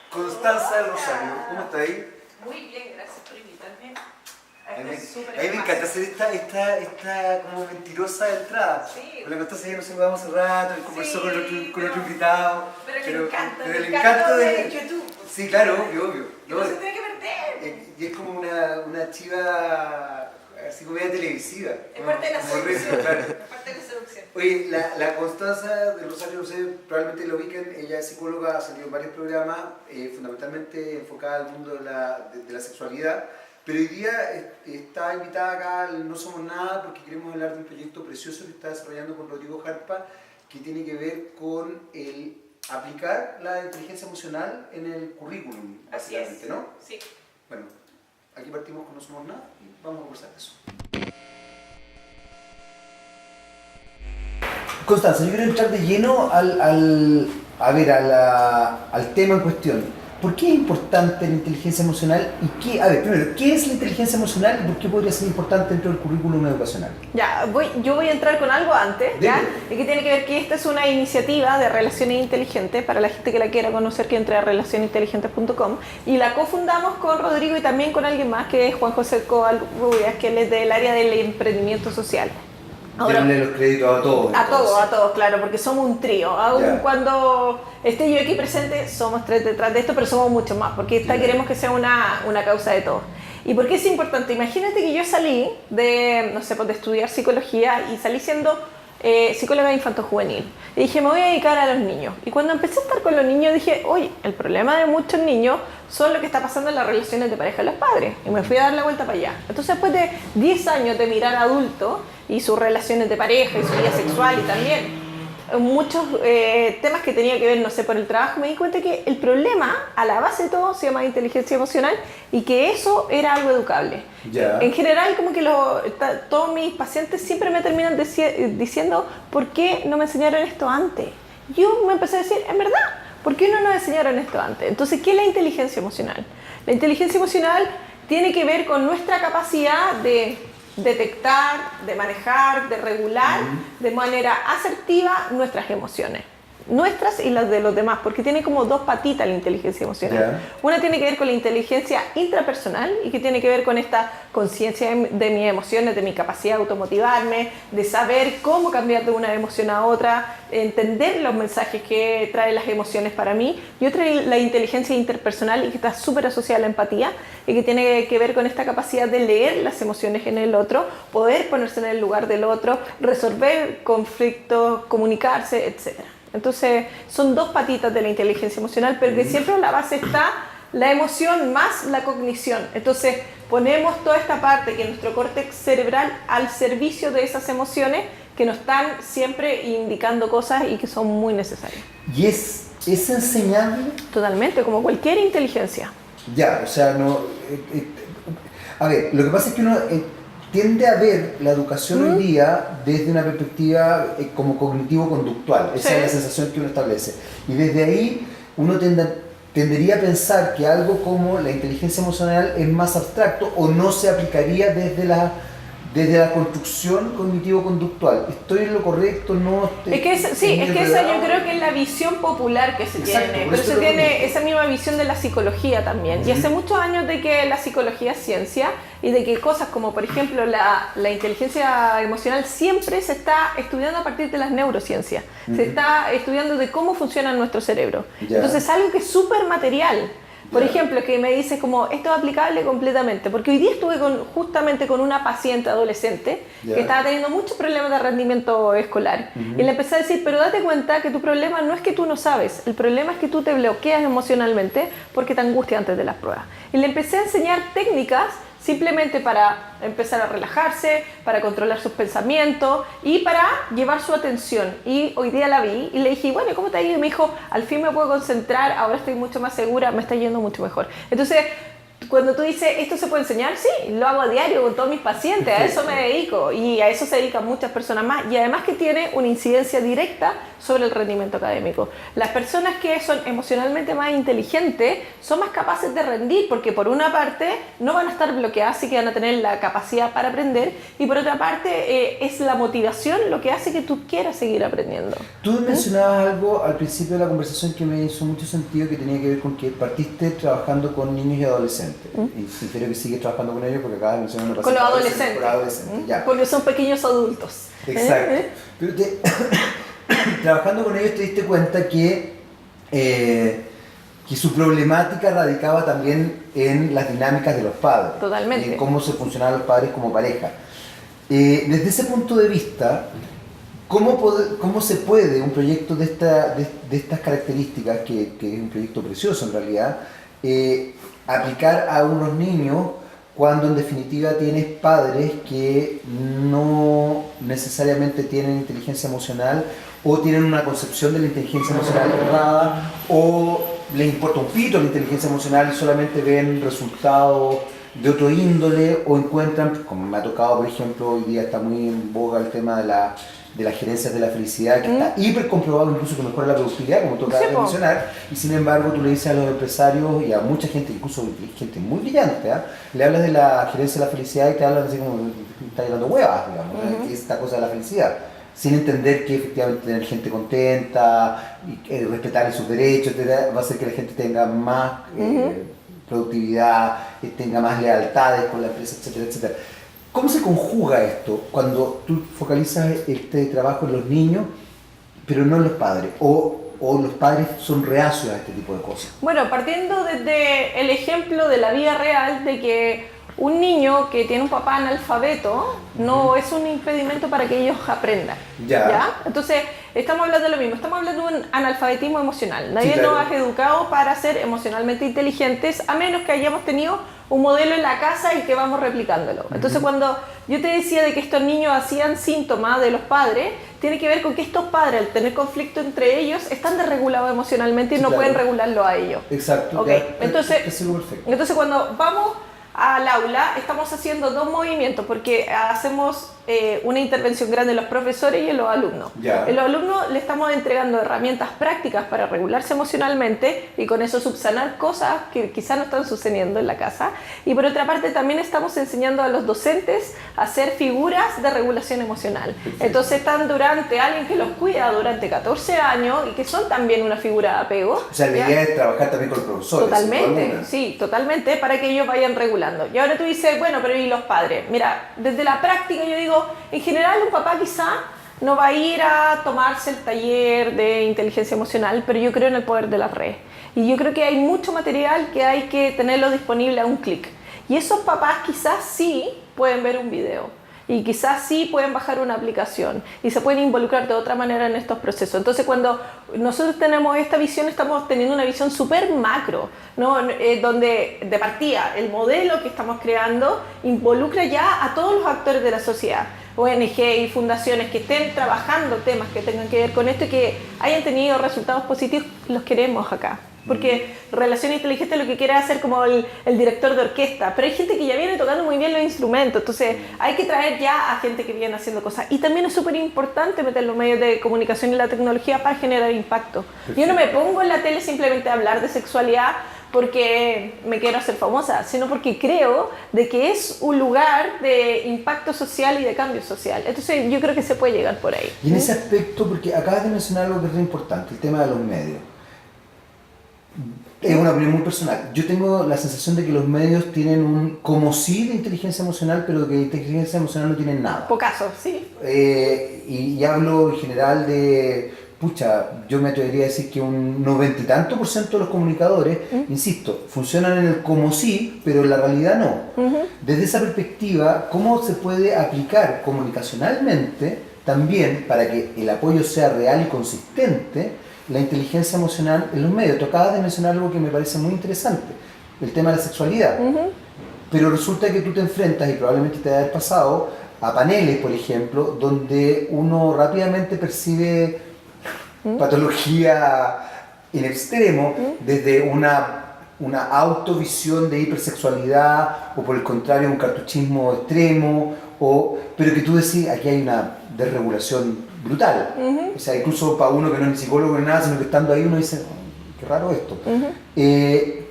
Constanza del Rosario, ¿cómo está ahí? Muy bien, gracias por invitarme. A mí me encanta hacer esta como mentirosa de entrada. Sí. Con la Constanza ya nos saludamos hace rato, y conversó con otro invitado. Pero el el encanto encanto de de YouTube. Sí, claro, obvio. No se tiene que perder. Y es como una chiva así como media televisiva. Es parte de la como seducción. claro. Es parte de la seducción. Oye, la Constanza del Rosario, no sé, probablemente lo ubiquen, ella es psicóloga, ha salido en varios programas, fundamentalmente enfocada al mundo de la sexualidad, pero hoy día está invitada acá al No Somos Nada porque queremos hablar de un proyecto precioso que está desarrollando con Rodrigo Jarpa, que tiene que ver con el aplicar la inteligencia emocional en el currículum, básicamente, ¿no? Sí. Bueno, aquí partimos con No Somos Nada y vamos a conversar de eso. Constanza, yo quiero entrar de lleno al tema en cuestión. ¿Por qué es importante la inteligencia emocional? Primero, ¿qué es la inteligencia emocional y por qué podría ser importante dentro del currículum educacional? Yo voy a entrar con algo antes, ¿ya? Dime. Y que tiene que ver que esta es una iniciativa de relaciones inteligentes para la gente que la quiera conocer, que entre a relacionesinteligentes.com, y la cofundamos con Rodrigo y también con alguien más que es Juan José Covarrubias, que él es del área del emprendimiento social. Démosle los créditos a todos. A todos, claro, porque somos un trío. Aun Ya. cuando esté yo aquí presente, somos tres detrás de esto, pero somos muchos más, porque queremos que sea una causa de todos. ¿Y por qué es importante? Imagínate que yo salí de estudiar psicología y salí siendo psicóloga infanto-juvenil. Y dije, me voy a dedicar a los niños. Y cuando empecé a estar con los niños, dije, oye, el problema de muchos niños son lo que está pasando en las relaciones de pareja de los padres. Y me fui a dar la vuelta para allá. Entonces, después de 10 años de mirar a adultos y sus relaciones de pareja y su vida sexual y también muchos temas que tenía que ver, por el trabajo, me di cuenta que el problema a la base de todo se llama inteligencia emocional y que eso era algo educable. Ya. En general, como que todos mis pacientes siempre me terminan diciendo, ¿por qué no me enseñaron esto antes? Yo me empecé a decir, en verdad, ¿por qué no nos enseñaron esto antes? Entonces, ¿qué es la inteligencia emocional? La inteligencia emocional tiene que ver con nuestra capacidad de detectar, de manejar, de regular de manera asertiva nuestras emociones. Nuestras y las de los demás, porque tiene como dos patitas la inteligencia emocional. Yeah. Una tiene que ver con la inteligencia intrapersonal y que tiene que ver con esta conciencia de mis emociones, de mi capacidad de automotivarme, de saber cómo cambiar de una emoción a otra, entender los mensajes que traen las emociones para mí. Y otra es la inteligencia interpersonal y que está súper asociada a la empatía y que tiene que ver con esta capacidad de leer las emociones en el otro, poder ponerse en el lugar del otro, resolver conflictos, comunicarse, etc. Entonces, son dos patitas de la inteligencia emocional, pero que siempre a la base está la emoción más la cognición. Entonces, ponemos toda esta parte que es nuestro córtex cerebral al servicio de esas emociones que nos están siempre indicando cosas y que son muy necesarias. ¿Y es enseñable? Totalmente, como cualquier inteligencia. Ya, o sea, no... a ver, lo que pasa es que uno... tiende a ver la educación hoy día desde una perspectiva como cognitivo-conductual. Esa es la sensación que uno establece. Y desde ahí uno tendería a pensar que algo como la inteligencia emocional es más abstracto o no se aplicaría desde la construcción cognitivo-conductual. ¿Estoy en lo correcto? ¿No? Es que esa yo creo que es la visión popular que se tiene, pero se tiene esa misma visión de la psicología también. Y hace muchos años de que la psicología es ciencia y de que cosas como, por ejemplo, la inteligencia emocional siempre se está estudiando a partir de las neurociencias. Se está estudiando de cómo funciona nuestro cerebro. Entonces es algo que es súper material. Por ejemplo, que me dices como, esto es aplicable completamente, porque hoy día estuve justamente con una paciente adolescente que estaba teniendo muchos problemas de rendimiento escolar y le empecé a decir, pero date cuenta que tu problema no es que tú no sabes, el problema es que tú te bloqueas emocionalmente porque te angustias antes de las pruebas. Y le empecé a enseñar técnicas simplemente para empezar a relajarse, para controlar sus pensamientos y para llevar su atención. Y hoy día la vi y le dije, bueno, ¿cómo te ha ido? Y me dijo, al fin me puedo concentrar, ahora estoy mucho más segura, me está yendo mucho mejor. Entonces, cuando tú dices, ¿esto se puede enseñar? Sí, lo hago a diario con todos mis pacientes, a eso me dedico y a eso se dedican muchas personas más y además que tiene una incidencia directa sobre el rendimiento académico. Las personas que son emocionalmente más inteligentes son más capaces de rendir porque por una parte no van a estar bloqueadas y que van a tener la capacidad para aprender y por otra parte es la motivación lo que hace que tú quieras seguir aprendiendo. Tú mencionabas algo al principio de la conversación que me hizo mucho sentido, que tenía que ver con que partiste trabajando con niños y adolescentes. Y espero que sigues trabajando con ellos porque acabas de mencionar una con los adolescentes. Con adolescentes, ya. Porque son pequeños adultos. Exacto. Pero trabajando con ellos te diste cuenta que su problemática radicaba también en las dinámicas de los padres. Totalmente. En cómo se funcionaban los padres como pareja. Desde ese punto de vista, ¿cómo se puede un proyecto de estas características, que es un proyecto precioso en realidad, aplicar a unos niños cuando en definitiva tienes padres que no necesariamente tienen inteligencia emocional o tienen una concepción de la inteligencia emocional errada o les importa un pito la inteligencia emocional y solamente ven resultados de otro índole o encuentran, como me ha tocado por ejemplo, hoy día está muy en boga el tema de las gerencias de la felicidad, que está hiper comprobado incluso que mejora la productividad, como tú acabas de mencionar, y sin embargo tú le dices a los empresarios y a mucha gente, incluso gente muy brillante, le hablas de la gerencia de la felicidad y te hablan así como está llenando huevas, digamos, que es esta cosa de la felicidad, sin entender que efectivamente tener gente contenta, y, respetarle sus derechos, etc., va a hacer que la gente tenga más productividad, tenga más lealtades con la empresa, etcétera, etcétera. ¿Cómo se conjuga esto cuando tú focalizas este trabajo en los niños, pero no en los padres? ¿O los padres son reacios a este tipo de cosas? Bueno, partiendo desde el ejemplo de la vida real, de que un niño que tiene un papá analfabeto no es un impedimento para que ellos aprendan. ¿Ya? Entonces, estamos hablando de lo mismo, estamos hablando de un analfabetismo emocional. Nadie nos ha educado para ser emocionalmente inteligentes, a menos que hayamos tenido un modelo en la casa y que vamos replicándolo. Entonces, cuando yo te decía de que estos niños hacían síntomas de los padres, tiene que ver con que estos padres, al tener conflicto entre ellos, están desregulados emocionalmente y no pueden regularlo a ellos. Exacto. Okay. Entonces, cuando vamos al aula, estamos haciendo dos movimientos, porque hacemos una intervención grande en los profesores y en los alumnos. En los alumnos le estamos entregando herramientas prácticas para regularse emocionalmente y con eso subsanar cosas que quizás no están sucediendo en la casa. Y por otra parte también estamos enseñando a los docentes a hacer figuras de regulación emocional. Entonces están durante alguien que los cuida durante 14 años y que son también una figura de apego. O sea, la idea es trabajar también con los profesores. Totalmente, sí, totalmente, para que ellos vayan regulando. Y ahora tú dices, bueno, pero ¿y los padres? Mira, desde la práctica yo digo, en general un papá quizá no va a ir a tomarse el taller de inteligencia emocional, pero yo creo en el poder de las redes. Y yo creo que hay mucho material que hay que tenerlo disponible a un clic. Y esos papás quizás sí pueden ver un video. Y quizás sí pueden bajar una aplicación y se pueden involucrar de otra manera en estos procesos. Entonces, cuando nosotros tenemos esta visión, estamos teniendo una visión súper macro, ¿no? Donde de partida el modelo que estamos creando involucra ya a todos los actores de la sociedad, ONG y fundaciones que estén trabajando temas que tengan que ver con esto y que hayan tenido resultados positivos, los queremos acá. Porque relación inteligente lo que quiere hacer como el director de orquesta, pero hay gente que ya viene tocando muy bien los instrumentos, entonces hay que traer ya a gente que viene haciendo cosas. Y también es súper importante meter los medios de comunicación y la tecnología para generar impacto. Perfecto. Yo no me pongo en la tele simplemente a hablar de sexualidad porque me quiero hacer famosa, sino porque creo de que es un lugar de impacto social y de cambio social. Entonces yo creo que se puede llegar por ahí. Y en ese aspecto, porque acabas de mencionar algo que es muy importante, el tema de los medios. Es una opinión muy personal. Yo tengo la sensación de que los medios tienen un como sí de inteligencia emocional, pero que de inteligencia emocional no tienen nada. Pocaso, sí. Y hablo en general de, yo me atrevería a decir que un 90 y tanto % de los comunicadores, insisto, funcionan en el como sí, pero en la realidad no. Desde esa perspectiva, ¿cómo se puede aplicar comunicacionalmente también para que el apoyo sea real y consistente la inteligencia emocional en los medios? Tú acabas de mencionar algo que me parece muy interesante, el tema de la sexualidad. Pero resulta que tú te enfrentas, y probablemente te haya pasado, a paneles, por ejemplo, donde uno rápidamente percibe patología en extremo, desde una una autovisión de hipersexualidad o por el contrario un cartuchismo extremo, pero que tú decís, aquí hay una desregulación brutal. O sea, incluso para uno que no es ni psicólogo ni nada, sino que estando ahí uno dice, qué raro esto.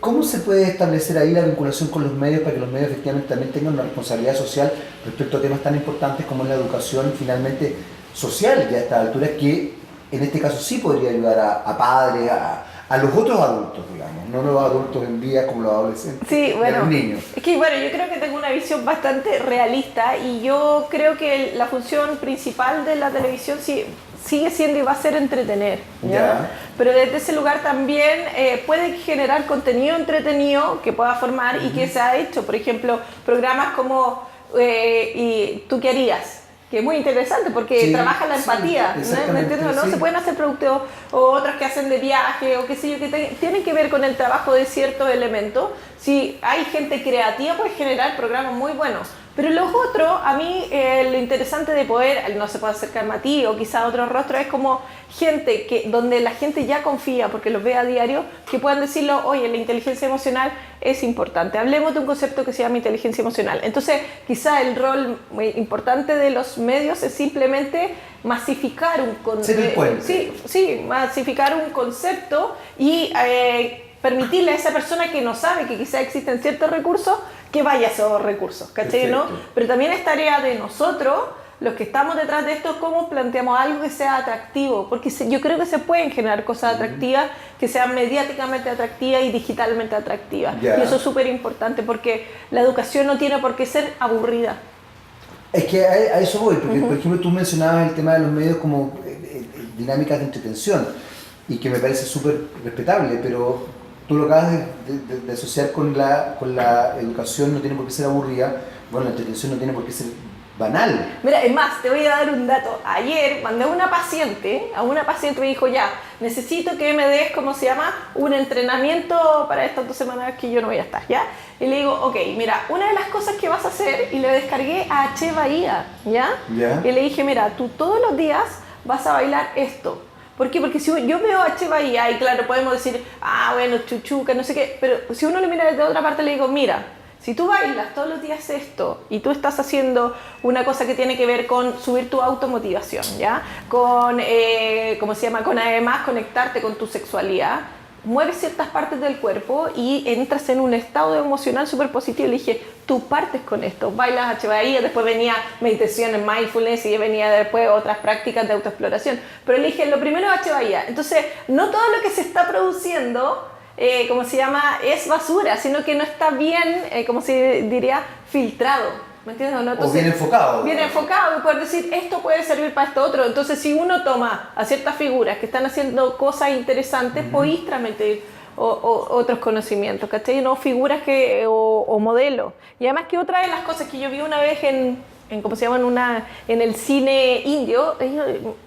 ¿Cómo se puede establecer ahí la vinculación con los medios para que los medios efectivamente también tengan una responsabilidad social respecto a temas tan importantes como es la educación finalmente social ya a estas alturas, que en este caso sí podría ayudar a padres, a los otros adultos, digamos, no los adultos en vías como los adolescentes, sí, bueno, a los niños? Es que bueno, yo creo que tengo una visión bastante realista y yo creo que la función principal de la televisión sigue siendo y va a ser entretener, ¿ya? Pero desde ese lugar también puede generar contenido entretenido que pueda formar y que se ha hecho, por ejemplo, programas como ¿Y tú qué harías? Que es muy interesante porque trabaja la empatía, ¿no? ¿Entiendes? ¿No? Se pueden hacer productos o otros que hacen de viaje o qué sé yo, que tienen que ver con el trabajo de ciertos elementos. Si hay gente creativa puede generar programas muy buenos. Pero los otros, a mí lo interesante de poder, no se puede acercar a Mati o quizá otros rostros, es como gente donde la gente ya confía porque los ve a diario, que puedan decirlo, oye, la inteligencia emocional es importante. Hablemos de un concepto que se llama inteligencia emocional. Entonces, quizá el rol muy importante de los medios es simplemente masificar masificar un concepto y permitirle a esa persona que no sabe que quizá existen ciertos recursos que vaya a esos recursos, ¿cachai? ¿No? Pero también es tarea de nosotros, los que estamos detrás de esto, cómo planteamos algo que sea atractivo, porque yo creo que se pueden generar cosas atractivas que sean mediáticamente atractivas y digitalmente atractivas. Y eso es súper importante porque la educación no tiene por qué ser aburrida. Es que a eso voy, porque por ejemplo tú mencionabas el tema de los medios como dinámicas de entretención y que me parece súper respetable, pero tú lo acabas de asociar con la educación, no tiene por qué ser aburrida, bueno, la entretención no tiene por qué ser banal. Mira, es más, te voy a dar un dato. Ayer mandé a una paciente me dijo, ya, necesito que me des, ¿cómo se llama? Un entrenamiento para estas 2 semanas que yo no voy a estar, ¿ya? Y le digo, ok, mira, una de las cosas que vas a hacer, y le descargué a H. Bahía, ¿ya? Y le dije, mira, tú todos los días vas a bailar esto. ¿Por qué? Porque si yo veo a H. Bahía, y claro, podemos decir, bueno, chuchuca, no sé qué, pero si uno le mira desde otra parte, le digo, mira, si tú bailas todos los días esto y tú estás haciendo una cosa que tiene que ver con subir tu automotivación, ¿ya? Con, ¿cómo se llama? Con además conectarte con tu sexualidad, mueves ciertas partes del cuerpo y entras en un estado emocional súper positivo. Le dije, tú partes con esto, bailas H. Bahía, después venía meditación en mindfulness y venía después otras prácticas de autoexploración. Pero le dije, lo primero es H. Bahía. Entonces, no todo lo que se está produciendo, ¿cómo se llama? Es basura, sino que no está bien, ¿cómo se diría? Filtrado. ¿Me entiendes? ¿No? Entonces, o bien enfocado. Bien enfocado y poder decir, esto puede servir para esto otro. Entonces, si uno toma a ciertas figuras que están haciendo cosas interesantes, podéis transmitir otros conocimientos, ¿cachai? No figuras o modelos. Y además que otra de las cosas que yo vi una vez en ¿cómo se llama? En el cine indio,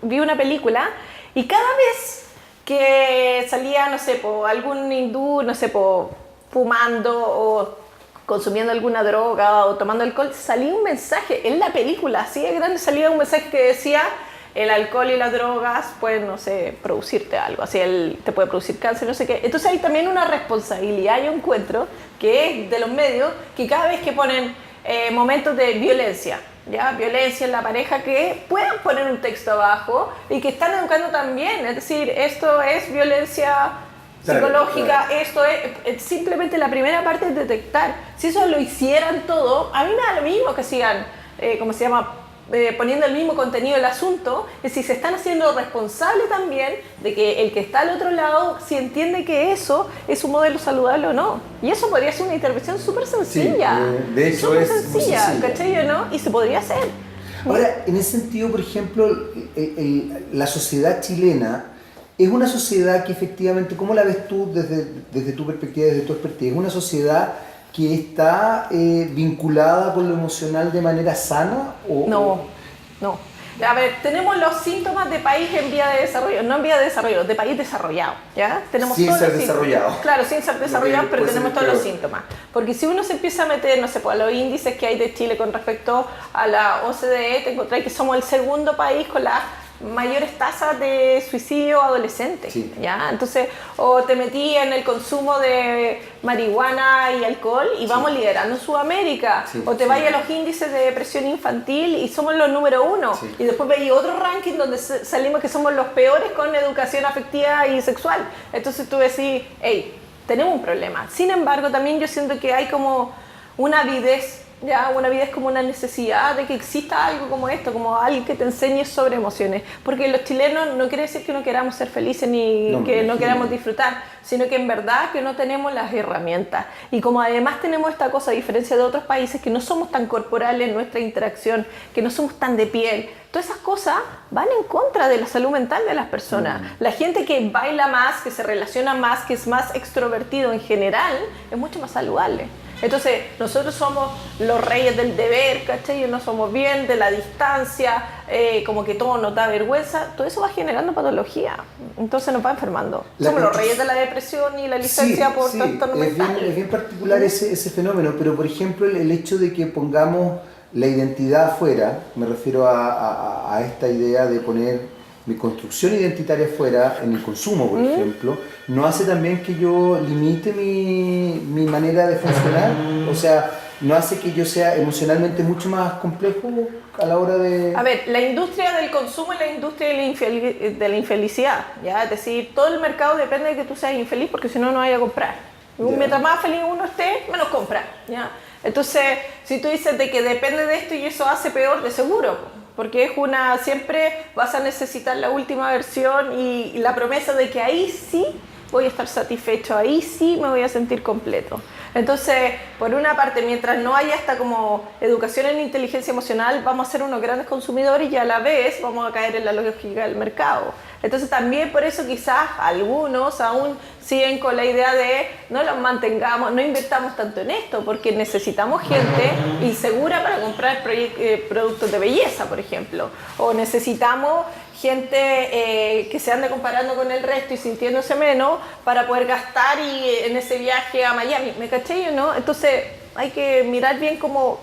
vi una película y cada vez que salía, no sé, algún hindú, no sé, fumando o consumiendo alguna droga o tomando alcohol, salía un mensaje en la película, así de grande, salía un mensaje que decía, el alcohol y las drogas pueden, no sé, producirte algo, así te puede producir cáncer, no sé qué. Entonces hay también una responsabilidad, yo encuentro, que es de los medios, que cada vez que ponen momentos de violencia, ¿ya? Violencia en la pareja, que puedan poner un texto abajo y que están educando también, es decir, esto es violencia psicológica, esto es simplemente la primera parte es detectar. Si eso lo hicieran todo, a mí me da lo mismo que sigan, ¿cómo se llama? Poniendo el mismo contenido del asunto, es si se están haciendo responsable también de que el que está al otro lado, si entiende que eso es un modelo saludable o no. Y eso podría ser una intervención súper sencilla. Sí, de hecho súper es sencilla, ¿cachai? ¿No? Y se podría hacer. Ahora, en ese sentido, por ejemplo, la sociedad chilena es una sociedad que efectivamente, ¿cómo la ves tú desde tu perspectiva, desde tu expertise? ¿Es una sociedad que está vinculada con lo emocional de manera sana? No. A ver, tenemos los síntomas de país en vía de desarrollo, no en vía de desarrollo, de país desarrollado, ¿ya? Tenemos sin ser desarrollado. Claro, sin ser desarrollado, pero tenemos todos los síntomas. Porque si uno se empieza a meter, no sé, a los índices que hay de Chile con respecto a la OCDE, te encontrás que somos el segundo país con las mayores tasas de suicidio adolescentes, Sí. ¿ya? Entonces, o te metí en el consumo de marihuana y alcohol y vamos liderando en Sudamérica, Sí, o te sí. vayas a los índices de depresión infantil y somos los número 1, Sí. y después veis otro ranking donde salimos que somos los peores con educación afectiva y sexual. Entonces tú decís, hey, tenemos un problema. Sin embargo, también yo siento que hay como una avidez, ya una vida es como una necesidad de que exista algo como esto, como alguien que te enseñe sobre emociones, porque los chilenos no quiere decir que no queramos ser felices ni No, que no imagino. queramos disfrutar, sino que en verdad que no tenemos las herramientas, y como además tenemos esta cosa a diferencia de otros países que no somos tan corporales en nuestra interacción, que no somos tan de piel, todas esas cosas van en contra de la salud mental de las personas. La gente que baila más, que se relaciona más, que es más extrovertido en general, es mucho más saludable. Entonces, nosotros somos los reyes del deber, ¿cachai? No somos bien, de la distancia, como que todo nos da vergüenza. Todo eso va generando patología. Entonces nos va enfermando. Somos los reyes de la depresión y la licencia por trastorno mental. Es bien particular ese fenómeno, pero por ejemplo el hecho de que pongamos la identidad afuera, me refiero a esta idea de poner mi construcción identitaria fuera en el consumo, por ejemplo, no hace también que yo limite mi manera de funcionar, o sea, no hace que yo sea emocionalmente mucho más complejo a la hora de... A ver, la industria del consumo es la industria de la infelicidad, ¿ya? Es decir, todo el mercado depende de que tú seas infeliz porque si no, no vayas a comprar. Ya. Mientras más feliz uno esté, menos compra, ¿ya? Entonces, si tú dices de que depende de esto y eso hace peor, de seguro, porque es siempre vas a necesitar la última versión y la promesa de que ahí sí voy a estar satisfecho, ahí sí me voy a sentir completo. Entonces, por una parte, mientras no haya esta como educación en inteligencia emocional, vamos a ser unos grandes consumidores y a la vez vamos a caer en la lógica del mercado. Entonces también por eso quizás algunos aún siguen con la idea de no los mantengamos, no invirtamos tanto en esto, porque necesitamos gente insegura para comprar productos de belleza, por ejemplo, o necesitamos gente que se ande comparando con el resto y sintiéndose menos para poder gastar en ese viaje a Miami, ¿me caché o no? Entonces hay que mirar bien cómo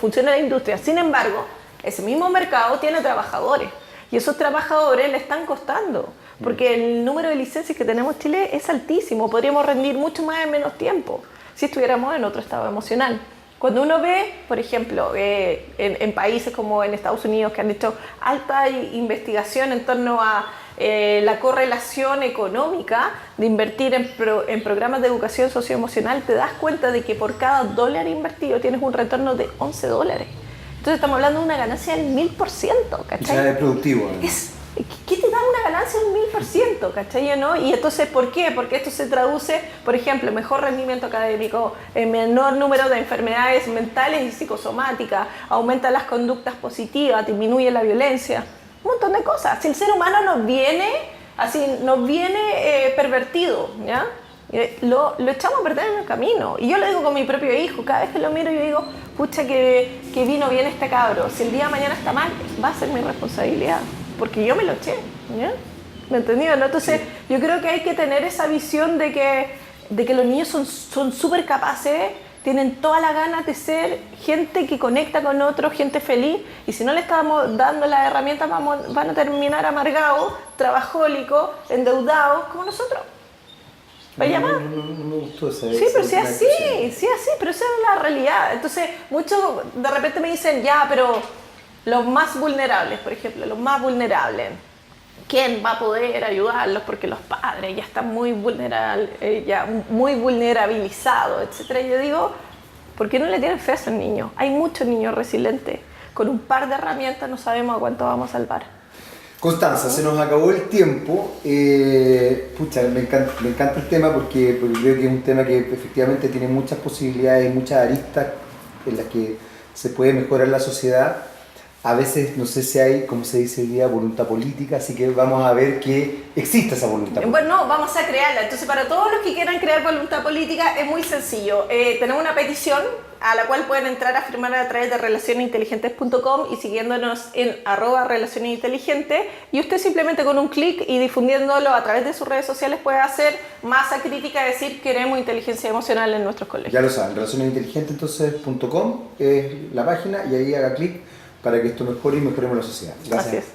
funciona la industria. Sin embargo, ese mismo mercado tiene trabajadores y esos trabajadores le están costando porque el número de licencias que tenemos en Chile es altísimo, podríamos rendir mucho más en menos tiempo si estuviéramos en otro estado emocional. Cuando uno ve, por ejemplo, en países como en Estados Unidos que han hecho alta investigación en torno a la correlación económica de invertir en programas de educación socioemocional, te das cuenta de que por cada $1 invertido tienes un retorno de $11. Entonces estamos hablando de una ganancia del 1000%, ¿cachai? Es productivo. ¿Qué te da una ganancia del 1000%, ¿cachai? ¿No? Y entonces, ¿por qué? Porque esto se traduce, por ejemplo, en mejor rendimiento académico, en menor número de enfermedades mentales y psicosomáticas, aumenta las conductas positivas, disminuye la violencia, un montón de cosas. Si el ser humano nos viene pervertido, ¿ya? Lo echamos a perder en el camino. Y yo lo digo con mi propio hijo, cada vez que lo miro yo digo, pucha que vino bien este cabro, si el día de mañana está mal, va a ser mi responsabilidad, porque yo me lo eché, ¿ya? ¿Me entendido? ¿No? Entonces yo creo que hay que tener esa visión de que los niños son súper capaces, tienen todas las ganas de ser gente que conecta con otros, gente feliz, y si no le estamos dando las herramientas van a terminar amargados, trabajólicos, endeudados, como nosotros. No me gustó esa. Sí, pero sí así, pero esa es la realidad. Entonces, muchos de repente me dicen, ya, pero los más vulnerables, por ejemplo, los más vulnerables, ¿quién va a poder ayudarlos? Porque los padres ya están muy vulnerabilizados, etc. Y yo digo, ¿por qué no le tienen fe a esos niños? Hay muchos niños resilientes. Con un par de herramientas no sabemos a cuánto vamos a salvar. Constanza, se nos acabó el tiempo. Me encanta el tema porque creo que es un tema que efectivamente tiene muchas posibilidades y muchas aristas en las que se puede mejorar la sociedad. A veces no sé si hay, como se dice hoy día, voluntad política, así que vamos a ver que existe esa voluntad política. Bueno, vamos a crearla. Entonces, para todos los que quieran crear voluntad política es muy sencillo. Tenemos una petición a la cual pueden entrar a firmar a través de relacionesinteligentes.com y siguiéndonos en @relacionesinteligentes, y usted simplemente con un clic y difundiéndolo a través de sus redes sociales puede hacer masa crítica, decir queremos inteligencia emocional en nuestros colegios. Ya lo saben, relacionesinteligentes.com es la página y ahí haga clic para que esto mejore y mejoremos la sociedad. Gracias. Así es.